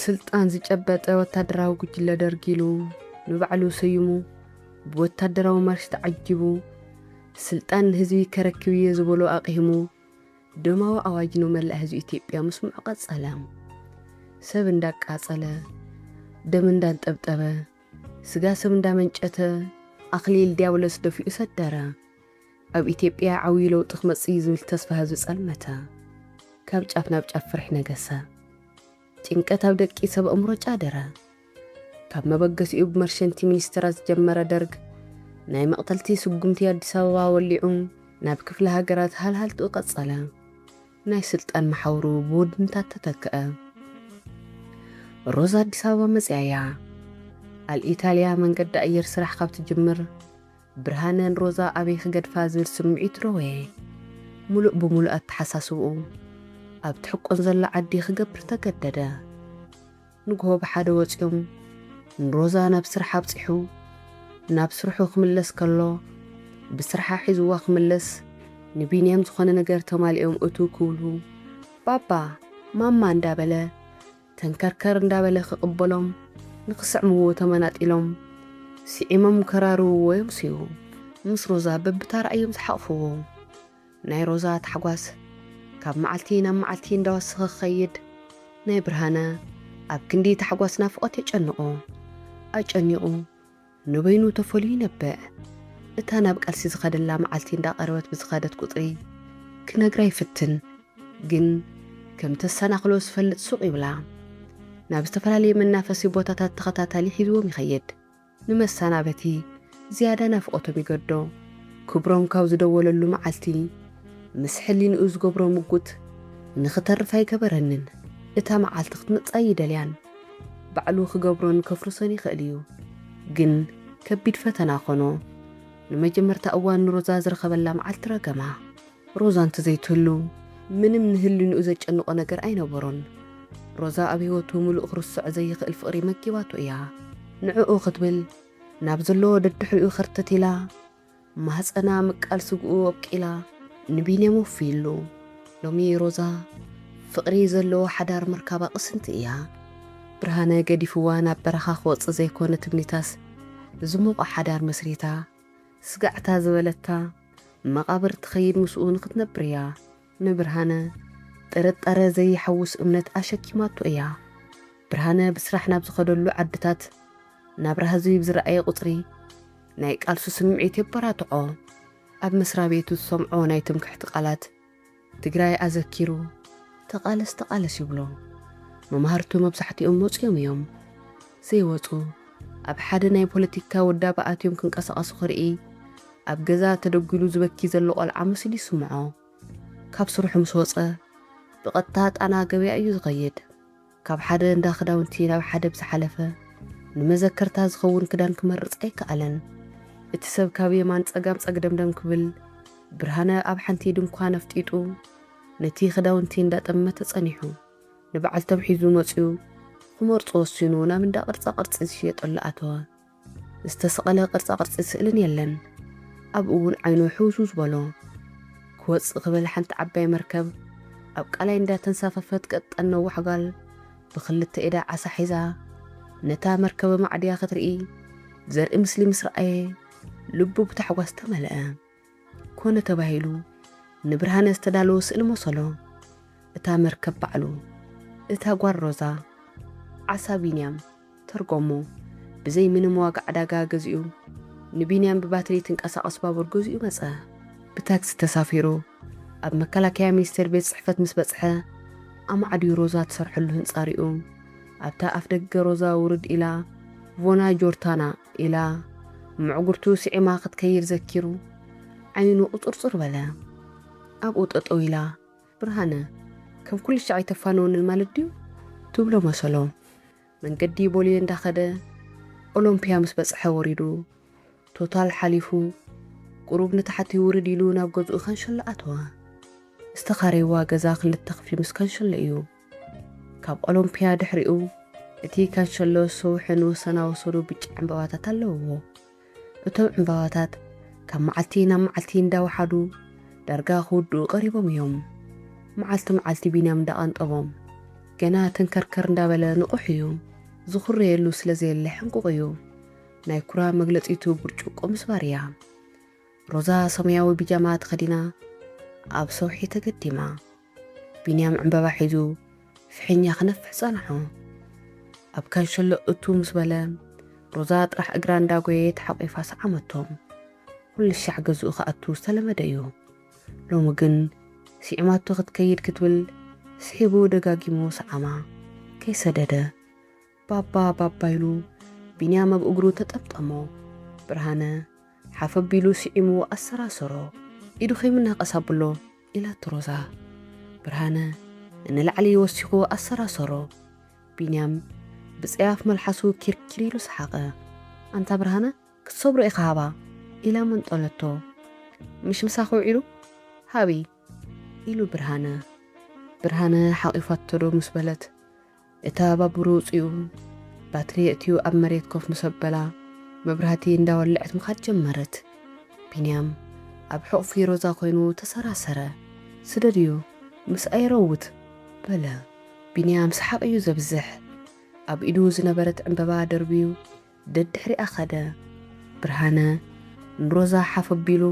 ስልጣን ዝጨበጠ ወታደራዊ ጉጅለ ደርጊሉ ንባዕሉ ሰይሙ ብወታደራዊ ማርሽ ተዓጅቡ ስልጣን ህዝቢ ከረክብ እየ ዝበሎ ኣቕሂሙ ደማዊ ኣዋጅ ንመላእ ህዝቢ ኢትዮጵያ ምስምዑ ቀጸለ። ሰብ እንዳቃጸለ ደም እንዳንጠብጠበ ስጋ ሰብ እንዳመንጨተ ኣኽሊል ዲያብሎስ ደፊኡ ሰደረ። ኣብ ኢትዮጵያ ዓብዪ ለውጢ ክመጽእ ዝብል ተስፋ ህዝቢ ጸልመተ። ካብ ጫፍ ናብ ጫፍ ፍርሒ ነገሰ። ጭንቀት ኣብ ደቂ ሰብ እምሮ ጫደረ። ካብ መበገሲኡ ብመርሸንቲ ሚኒስትራት ዝጀመረ ደርግ ናይ መቕተልቲ ስጉምቲ ኣዲስ ኣበባ ወሊዑ ናብ ክፍለ ሃገራት ሃልሃልቱ ቀጸለ። ናይ ስልጣን መሓውሩ ብውድንታት ተተክአ። ሮዛ ኣዲስ ኣበባ መጽያያ ኣብ ኢጣልያ መንገዲ ኣየር ስራሕ ካብ ትጅምር ብርሃነን ሮዛ ኣበይ ክገድፋ ዝብል ስምዒት ረወየ። ሙሉእ ብሙሉእ ኣተሓሳስብኡ ኣብ ትሕቆን ዘላ ዓዲ ክገብር ተገደደ። ንግሆ ብሓደ ወፂኦም ንሮዛ ናብ ስራሕ ኣብፂሑ ናብ ስርሑ ክምለስ ከሎ ብስርሓ ሒዝዋ ክምለስ ንቢንያም ዝኾነ ነገር ተማሊኦም እቱ ክብሉ ባባ ማማ እንዳበለ ተንከርከር እንዳበለ ክቕበሎም ንኽስዕምዎ ተመናጢሎም ስዒሞም ከራርብዎ የምስዩ ምስ ሮዛ በብታርኣዮም ዝሓቕፍዎ። ናይ ሮዛ ተሓጓስ ካብ መዓልቲ ናብ መዓልቲ እንዳወሰኸ ክኸይድ ናይ ብርሃነ ኣብ ክንዲ ተሓጓስ ናፍቖት የጨንቆ ኣጨኒቑ ንበይኑ ተፈልዩ ይነብዕ። እታ ናብ ቃልሲ ዝኸደላ መዓልቲ እንዳቐረበት ብዝኸደት ቁጥሪ ክነግራ ይፍትን ግን ከም ተሰናኽሎ ዝፈልጥ ሱቕ ይብላ። ናብ ዝተፈላለየ መናፈሲ ቦታታት ተኸታታሊ ሒዝዎም ይኸይድ። ንመሰናበቲ ዝያዳ ናፍቖቶም ይገዶ። ክብሮም ካብ ዝደወለሉ መዓልቲ ምስ ሕሊንኡ ዝገብሮ ምጉት ንኽተርፍ ኣይገበረንን። እታ መዓልቲ ክትመጻእ ይደልያን ባዕሉ ክገብሮን ከፍርሶን ይኽእል እዩ። ግን ከቢድ ፈተና ኾኖ ንመጀመርታ እዋን ንሮዛ ዝረኸበላ መዓልቲ ረገማ። ሮዛ እንተዘይትህሉ ምንም ንህልንኡ ዘጨንቆ ነገር ኣይነበሮን። ሮዛ ኣብ ህይወቱ ሙሉእ ክርስዕ ዘይኽእል ፍቕሪ መጊባቶ እያ። ንዕኡ ክትብል ናብ ዘለዎ ደድሕሪኡ ኸርተት ኢላ ማህፀና ምቃል ስግኡ ወቂላ ንቢንያም ወፊሉ። ሎሚ ሮዛ ፍቕሪ ዘለዎ ሓዳር መርካባ ቅስንቲ እያ። ብርሃነ ገዲፍዋ ናብ በረኻ ክወፅእ ዘይኮነ ትምኒታስ ዝሞቐ ሓዳር መስሪታ ስጋዕታ ዝበለታ መቓብር ትኸይድ ምስኡ ንኽትነብር እያ። ንብርሃነ ጥርጣረ ዘይሐውስ እምነት ኣሸኪማቶ እያ። ብርሃነ ብስራሕ ናብ ዝኸደሉ ዓድታት ናብ ህዝቢ ብዝረኣየ ቁፅሪ ናይ ቃልሱ ስምዒት የበራትዖ። ኣብ መስሪያ ቤቱ ዝሰምዖ ናይ ትምክሕቲ ቃላት ትግራይ ኣዘኪሩ ተቓለስ ተቓለስ ይብሎ። መምሃርቱ መብዛሕቲኦም ወፂኦም እዮም። ዘይወፁ ኣብ ሓደ ናይ ፖለቲካ ውዳበ ኣትዮም ክንቀሳቐሱ ክርኢ ኣብ ገዛ ተደጊሉ ዝበኪ ዘሎ ቆልዓ መሲሉ ይስምዖ። ካብ ስርሑ ምስ ወፀ ብቐጥታ ጣና ገበያ እዩ ዝኸይድ። ካብ ሓደ እንዳ ክዳውንቲ ናብ ሓደ ብዝሓለፈ ንመዘከርታ ዝኸውን ክዳን ክመርፅ ኣይከኣለን። እቲ ሰብ ካብ የማን ፀጋም ፀግደምደም ክብል ብርሃነ ኣብ ሓንቲ ድንኳን ኣፍጢጡ ነቲ ክዳውንቲ እንዳጠመተ ጸኒሑ ንበዓልቶም ሒዙ መፂኡ ክመርፆ ወሲኑ ናብ እንዳ ቅርፃ ቅርፂ ዝሽየጠሉ ኣተወ። ዝተሰቐለ ቅርፃ ቅርፂ ስእልን የለን። ኣብኡ እውን ዓይኑ ሕውሱ ዝበሎ ክወፅእ ክብል ሓንቲ ዓባይ መርከብ ኣብ ቃላይ እንዳተንሳፈፈት ቀጠን ነዊሕ ጋል ብክልተ ኢዳ ዓሳ ሒዛ ነታ መርከበ ማዕድያ ክትርኢ ዘርኢ ምስሊ ምስ ረኣየ ልቡ ብታሕጓስ ተመልአ። ኮነ ተባሂሉ ንብርሃነ ዝተዳለወ ስእሊ መሰሎ። እታ መርከብ ባዕሉ፣ እታ ጓል ሮዛ፣ ዓሳ ቢንያም ተርጎሞ ብዘይ ምንም ዋጋ ዕዳጋ ገዚኡ ንቢንያም ብባትሪ ትንቀሳቐስ ባቡር ገዚኡ መፀ። ብታክሲ ተሳፊሩ ኣብ መከላከያ ሚኒስቴር ቤት ጽሕፈት ምስ በጽሐ ኣማዕድዩ ሮዛ ትሰርሐሉ ህንፃ ሪኡ ኣብታ ኣፍ ደገ ሮዛ ውርድ ኢላ ቮና ጆርታና ኢላ ምዕጉርቱ ስዒማ ክትከይድ ዘኪሩ ዓይኑ ቁፅርፅር በለ። ኣብኡ ጠጠው ኢላ ብርሃነ ከም ኩሉ ሻዕ ኣይተፋነውንን ማለት ድዩ ትብሎ መሰሎ። መንገዲ ቦልዮ እንዳኸደ ኦሎምፒያ ምስ በጽሐ ወሪዱ ቶታል ሓሊፉ ቁሩብ ንታሕቲ ውርድ ኢሉ ናብ ገዝኡ ከንሸሎ ኣተወ። ዝተኻረይዋ ገዛ ክልተ ክፍሊ ምስ ከንሸሎ እዩ። ካብ ኦሎምፒያ ድሕሪኡ እቲ ካንሸሎ ሰውሕን ወሰና ወሰኑ ብጫ ዕምባባታት ኣለውዎ። እቶም ዕምባባታት ካብ መዓልቲ ናብ መዓልቲ እንዳወሓዱ ዳርጋ ክውድኡ ቀሪቦም እዮም። መዓልቲ መዓልቲ ቢንያም እንዳቐንጠቦም ገና ተንከርከር እንዳበለ ንቑሕ እዩ ዝኹረየሉ ስለ ዘየለ ሕንቁቕ እዩ ናይ ኩራ መግለፂቱ ብርጭቆ ምስባር እያ ሮዛ ሰማያዊ ቢጃማ ተኸዲና ኣብ ሰውሒ ተገዲማ ቢንያም ዕምበባ ሒዙ ፍሕኛ ክነፍሕ ጸንሖ ኣብ ካንሸሎ እቱ ምስ በለ ሮዛ ጥራሕ እግራ እንዳጎየት ሓቂፋ ሰዓመቶም ኩሉ ሻዕ ገዝኡ ከኣቱ ዝተለመደ እዩ ሎሚ ግን ሲዕማቶ ክትከይድ ክትብል ስሒቡ ደጋጊሙ ሰዓማ ከይሰደደ ባባ ባባ ኢሉ ቢንያም ኣብ እግሩ ተጠምጠሞ ብርሃነ ሓፈቢሉ ሲዒሙ ኣሰራሰሮ ኢዱ ከይምናቀሳብሎ ኢላት ሮዛ ብርሃነ ንላዕሊ ወሲኹ ኣሰራሰሮ ቢንያም ብጽያፍ መልሓሱ ኪርኪር ኢሉ ሰሓቐ ኣንታ ብርሃነ ክትሰብሮ ኢኻ ሃባ ኢላ መንጠለቶ ምሽ ምሳኺ ውዒሉ ሃቢ ኢሉ ብርሃነ ሓቂፋቶ ዶ ምስ በለት እታ ባቡሩ ውፅኡ ባትሪ እትዩ ኣብ መሬት ኮፍ ምሰበላ መብራህቲ እንዳወልዐት ምኻድ ጀመረት ቢንያም ኣብ ሕቑፊ ሮዛ ኮይኑ ተሰራሰረ ስደድዩ ምስ ኣይረውት በለ ቢንያም ሰሓቕ እዩ ዘብዝሕ ኣብ ኢዱ ዝነበረት ዕምበባ ደርቢዩ ደድሕሪኣ ኸደ ብርሃነ ንሮዛ ሓፈቢሉ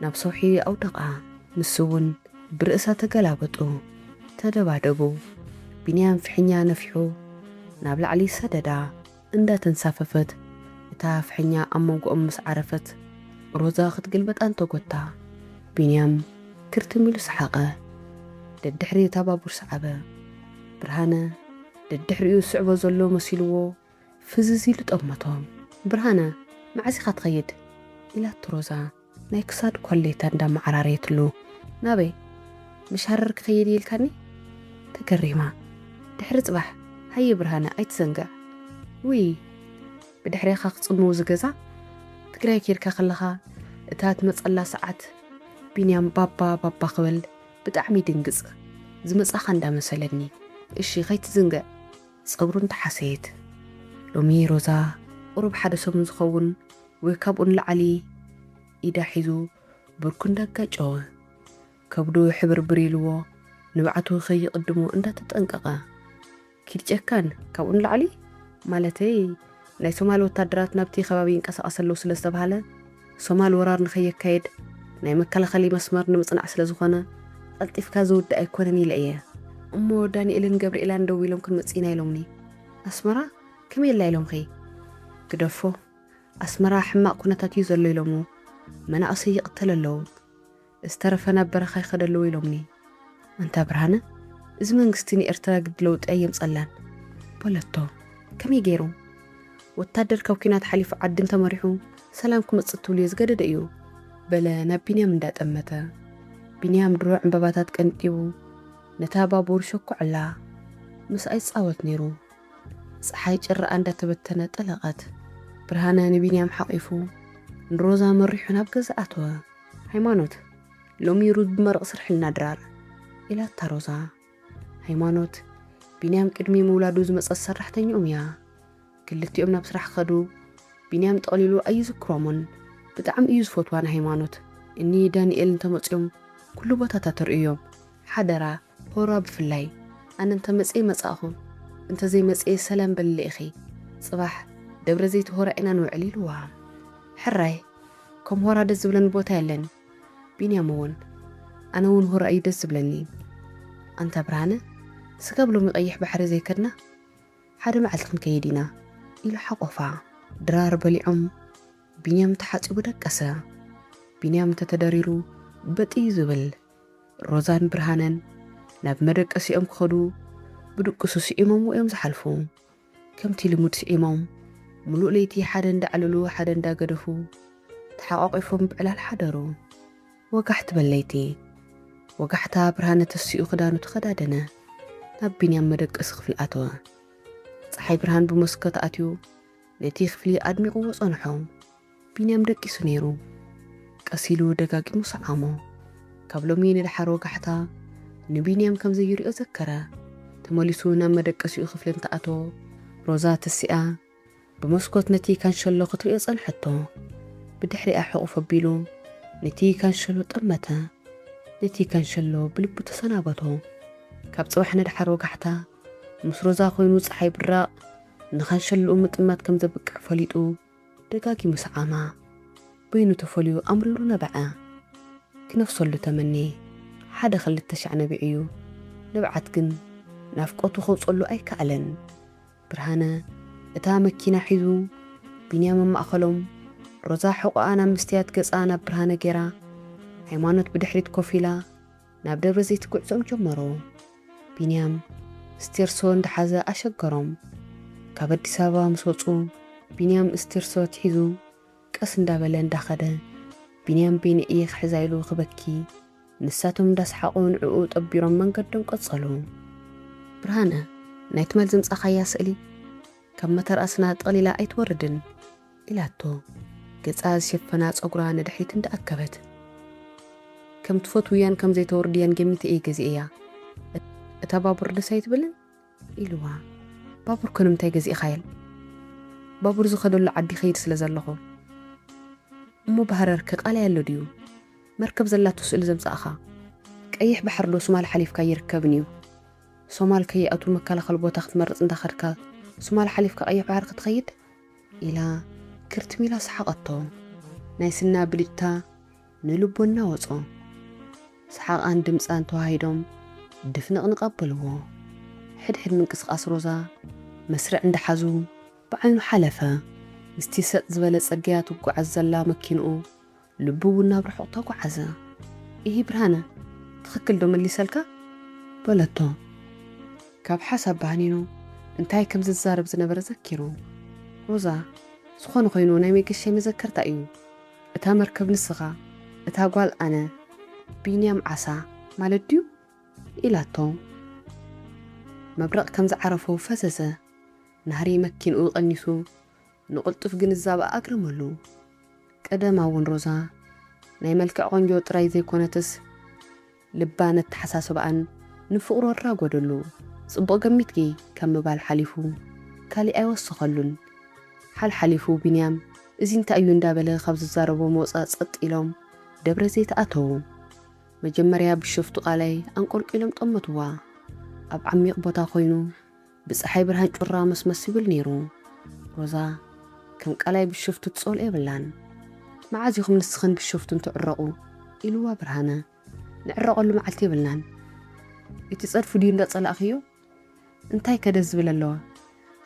ናብ ሰውሒ ኣውደቓ ንስውን ብርእሳ ተገላበጡ ተደባደቡ ቢንያም ፍሕኛ ነፊሑ ናብ ላዕሊ ሰደዳ እንዳተንሳፈፈት እታ ፍሕኛ ኣብ መንጎኦም ምስ ዓረፈት ሮዛ ክትግልበጣ እንተጐታ ቢንያም ክርትሚሉ ሰሓቐ ደድሕሪ እታ ባቡር ሰዓበ ብርሃነ ደድሕሪኡ ስዕቦ ዘሎ መሲልዎ ፍዝዝ ኢሉ ጠመቶም ብርሃነ መዓዚኻ ትኸይድ ኢላት ሮዛ ናይ ክሳድ ኰሌታ እንዳመዓራረየትሉ ናበይ ምሻረር ክኸይድ ኢልካኒ ተገሪማ ድሕሪ ጽባሕ ሃይ ብርሃነ ኣይትዘንግዕ ውይ ብድሕሪኻ ክጽምው ዝገዛ ትግራይ ኬድካ ከለኻ እታ ትመጸላ ሰዓት ቢንያም ባባ ባባ ክብል ብጣዕሚ ድንግጽ ዝመጻኻ እንዳመሰለኒ እሺ ከይትዝንግዕ ጸጉሩ እንተሓሰየት ሎሚ ሮዛ ቁሩብ ሓደ ሰሙን ዝኸውን ወይ ካብኡ ንላዕሊ ኢዳ ሒዙ ብርኩ እንዳጋጨወ ከብዱ ሕብርብር ኢልዎ ንባዕቱ ኸይቕድሞ እንዳተጠንቀቐ ኪድ ጨካን ካብኡ ንላዕሊ ማለተይ ናይ ሶማል ወታደራት ናብቲ ከባቢ ይንቀሳቐሰለዉ ስለ ዝተባሃለ ሶማል ወራር ንኸየካየድ ናይ መከላኸሊ መስመር ንምጽናዕ ስለ ዝኾነ ቀልጢፍካ ዝውድእ ኣይኮነን ኢለ እየ እሞ ዳንኤልን ገብርኤላን ደው ኢሎም ክንመጺና ኢሎምኒ ኣስመራ ከመይ ኢላ ኢሎም ኸይ ግደፎ ኣስመራ ሕማቕ ኩነታት እዩ ዘሎ ኢሎሞ መናእሰይ ይቕተል ኣለዉ ዝተረፈ ናብ በረኻ ይኸደለዉ ኢሎምኒ እንታ ብርሃነ እዚ መንግስቲ ንኤርትራ ግድለውጢ ኣየምጸላን በለቶ ከመይ ገይሩ ወታደር ካብ ኩናት ሓሊፉ ዓድን ተመሪሑ ሰላም ክመጽእ ትብሉ ዝገደደ እዩ በለ ናብ ቢንያም እንዳጠመተ ቢንያም ድሮ ዕምበባታት ቀንጢቡ ነታ ባቡር ሸኩዕላ ምስ ኣይጻወት ነይሩ ፀሓይ ጭራኣ እንዳተበተነ ጠለቐት ብርሃነ ንቢንያም ሓቂፉ ንሮዛ መሪሑ ናብ ገዛ ኣተወ ሃይማኖት ሎሚ ሩዝ ብመረቕ ስርሕልና ድራር ኢላታ ሮዛ ሃይማኖት ቢንያም ቅድሚ ምውላዱ ዝመጸት ሰራሕተኛኦም እያ ክልቲኦም ናብ ስራሕ ከዱ ቢንያም ጠቕሊሉ ኣይዝክሮምን ብጣዕሚ እዩ ዝፈትዋን ሃይማኖት እኒ ዳንኤል እንተመጺኦም ኩሉ ቦታታት ተርእዮም ሓደራ ሆራ ብፍላይ ኣነ እንተመጽእ መጻእኹ እንተዘይመጽእ ሰላም በልለ ኢኺ ጽባሕ ደብረ ዘይት ሆራ ኢና ንውዕል ኢልዋ ሕራይ ከም ሆራ ደስ ዝብለኒ ቦታ የለን ቢንያም እውን ኣነ እውን ሆራ እዩ ደስ ዝብለኒ ኣንታ ብርሃነ ስጋብ ሎሚ ቀይሕ ባሕሪ ዘይከድና ሓደ መዓልቲ ክንከይድ ኢና ኢሉ ሓቆፋ ድራር በሊዖም ቢንያም ተሓፂቡ ደቀሰ ቢንያም ተተደሪሩ በጢ ዝብል ሮዛን ብርሃነን ናብ መደቀሲኦም ክኸዱ ብድቅሱ ስዒሞም እዮም ዝሓልፉ ከምቲ ልሙድ ስዒሞም ሙሉእ ለይቲ ሓደ እንዳዓለሉ ሓደ እንዳገደፉ ተሓቋቂፎም ብዕላል ሓደሩ ወጋሕቲ በለይቲ ወጋሕታ ብርሃነ ተሲኡ ክዳኑ ተኸዳደነ ናብ ቢንያም መደቀሲ ክፍሊ ኣተወ ፀሓይ ብርሃን ብመስኮት ኣትዩ ነቲ ክፍሊ ኣድሚቑዎ ጸንሖ ቢንያም ደቂሱ ነይሩ ቀሲሉ ደጋጊሙ ሰዓሞ ካብ ሎሚ ንድሓር ወጋሕታ ንቢንያም ከም ዘይሪኦ ዘከረ ተመሊሱ ናብ መደቀሲኡ ክፍሊ እንተኣተወ ሮዛ ተሲኣ ብመስኮት ነቲ ካንሸሎ ክትሪኦ ጸንሐቶ ብድሕሪኣ ሕቑፍ ኣቢሉ ነቲ ካንሸሎ ጠመተ ነቲ ካንሸሎ ብልቡ ተሰናበቶ ካብ ጽባሕ ንድሓር ወጋሕታ ምስ ሮዛ ኮይኑ ፀሓይ ብራቕ ንኸንሸልኡ ምጥማት ከም ዘብቅዕ ፈሊጡ ደጋጊሙ ሰዓማ በይኑ ተፈልዩ ኣምሪሩ ነበዐ ክነፍሰሉ ተመኒ ሓደ 2,000 ነቢዕ እዩ ንብዓት ግን ናፍቆቱ ኸውፀሉ ኣይከኣለን ብርሃነ እታ መኪና ሒዙ ቢንያም ማእኸሎም ሮዛ ሕቑኣ ናብ ምስትያት ገፃ ናብ ብርሃነ ጌራ ሃይማኖት ብድሕሪት ኮፍ ኢላ ናብ ደብረ ዘይት ጉዕዞም ጀመሮ ቢንያም ስቴርሶ እንዳሓዘ ኣሸገሮም ካብ ኣዲስ ኣበባ ምስ ወፁ ቢንያም ስቴርሶ ትሒዙ ቀስ እንዳበለ እንዳኸደ ቢንያም ቤኒ እየ ክሕዛ ኢሉ ክበኪ ንሳቶም እንዳስሓቑ ንዕኡ ጠቢሮም መንገዶም ቀጸሉ ብርሃነ ናይ ትመል ዝምጻኻያ ስእሊ ካብ መተርኣስና ጠቕሊላ ኣይትወርድን ኢላቶ ገጻ ዝሸፈና ፀጉራ ንድሕሪት እንዳኣከበት ከም ትፈትውያን ከም ዘይተወርድያን ገሚት እየ ገዚእያ እታ ባቡር ደስ ኣይትብልን ኢልዋ ባቡር ከምንታይ ገዚእኻየል ባቡር ዝኸደሉ ዓዲ ኸይድ ስለ ዘለኹ እሞ ባህረር ከቃላይ ኣሎ ድዩ መርከብ ዘላቱ ስእሊ ዘምጻእኻ ቀይሕ ባሕር ዶ ሶማል ሓሊፍካ ይርከብን እዩ ሶማል ከይኣቱ መከላኸል ቦታ ክትመርጽ እንዳኸድካ ሶማል ሓሊፍካ ቀይሕ ባሕር ክትኸይድ ኢላ ክርትሚላ ሰሓቐቶ ናይ ስና ብልጭታ ንልቦና ወጾ ሰሓቓን ድምፃን ተዋሂዶም ድፍንቕ ንቐበልዎ ሕድሕድ ምንቅስቓስ ሮዛ መስርዕ እንዳሓዙ ብዓይኑ ሓለፈ ምስቲ ሰጥ ዝበለ ጽርግያ ትጓዓዝ ዘላ መኪንኡ ልቡ እውን ናብ ርሑቕ ተጓዓዘ ይህ ብርሃነ ትኽክል ዶ መሊሰልካ በለቶ ካብ ሓሳብ ባህኒኑ እንታይ ከም ዝዛረብ ዝነበረ ዘኪሩ ሮዛ ዝኾነ ኮይኑ ናይ መገሻይ መዘከርታ እዩ እታ መርከብ ንስኻ እታ ጓል ኣነ ቢንያም ዓሳ ማለት ድዩ ኢላቶ መብረቕ ከም ዝዓረፎ ፈዘዘ ናህሪ መኪንኡ ቀኒሱ ንቕልጡፍ ግንዛብ ኣግረመሉ ቀደማ እውን ሮዛ ናይ መልክዕ ቆንጆ ጥራይ ዘይኮነትስ ልባ ነተሓሳስባኣን ንፍቕሮ ኣራጐደሉ ጽቡቕ ገሚትኪ ከም ምባል ሓሊፉ ካሊእ ኣይወስኸሉን ሓልሓሊፉ ቢንያም እዚ እንታይ እዩ እንዳበለ ካብ ዝዛረቦ መውፃእ ጸጥ ኢሎም ደብረ ዘይት ኣተዉ መጀመርያ ብሸፍቱ ቃላይ አንቆልቂሎም ጠመትዋ ኣብ ዓሚቕ ቦታ ኮይኑ ብፀሓይ ብርሃን ጩራ መስመስ ይብል ነይሩ ሮዛ ከም ቃላይ ብሸፍቱ ትጸልኦ የብላን መዓዝ ኢኹም ንስኽን ብሸፍቱን ትዕረቑ ኢልዋ ብርሃነ ንዕረቐሉ መዓልቲ የብልናን እቲ ጸድፉ ድዩ እንዳጸላእኽዮ እንታይ ከደስ ዝብል ኣለዋ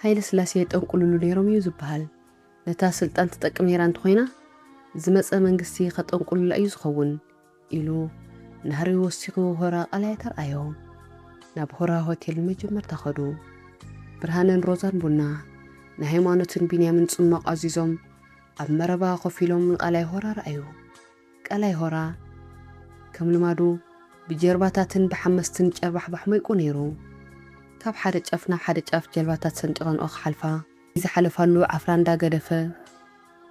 ሃይለ ስላሴ ጠንቁልሉ ነይሮም እዩ ዝበሃል ነታ ስልጣን ትጠቅም ነይራ እንተኾይና ዝመፀ መንግስቲ ከጠንቁልላ እዩ ዝኸውን ኢሉ ናህሪ ወሲኹ ሆራ ቃላይ ተርኣዮ ናብ ሆራ ሆቴል መጀመርታ ኸዱ ብርሃነን ሮዛን ቡና ንሃይማኖትን ቢንያምን ጽማቕ ኣዚዞም ኣብ መረባ ኮፍ ኢሎም ቃላይ ሆራ ረኣዩ ቃላይ ሆራ ከም ልማዱ ብጀርባታትን ብሓመስትን ጨርባሕባሕ መይቁ ነይሩ ካብ ሓደ ጫፍ ናብ ሓደ ጫፍ ጀልባታት ሰንጭቐንኦ ክሓልፋ ዝሓለፋሉ ዓፍራ እንዳገደፈ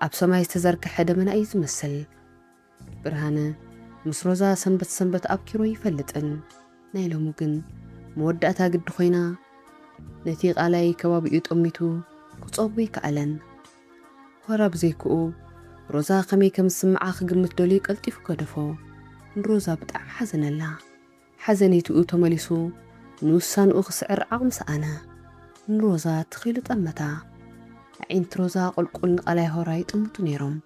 ኣብ ሰማይ ዝተዘርግሐ ደመና እዩ ዝመስል ብርሃነ ምስ ሮዛ ሰንበት ኣብኪሮ ይፈልጥን ናይ ሎሙ ግን መወዳእታ ግዲ ኮይና ነቲ ቃላይ ከባቢኡ ጠሚቱ ክጸቡ ይከኣለን ሆራ ብዘይክኡ ሮዛ ከመይ ከም ዝስምዓ ክግምት ደልዩ ቀልጢፉ ገደፎ ንሮዛ ብጣዕሚ ሓዘነላ ሓዘነይትኡ ተመሊሱ ንውሳንኡ ክስዕር ዓቕሚ ሰኣነ ንሮዛ ትኺሉ ጠመታ ዓይንቲ ሮዛ ቁልቁል ንቃላይ ሆራ ይጥምቱ ነይሮም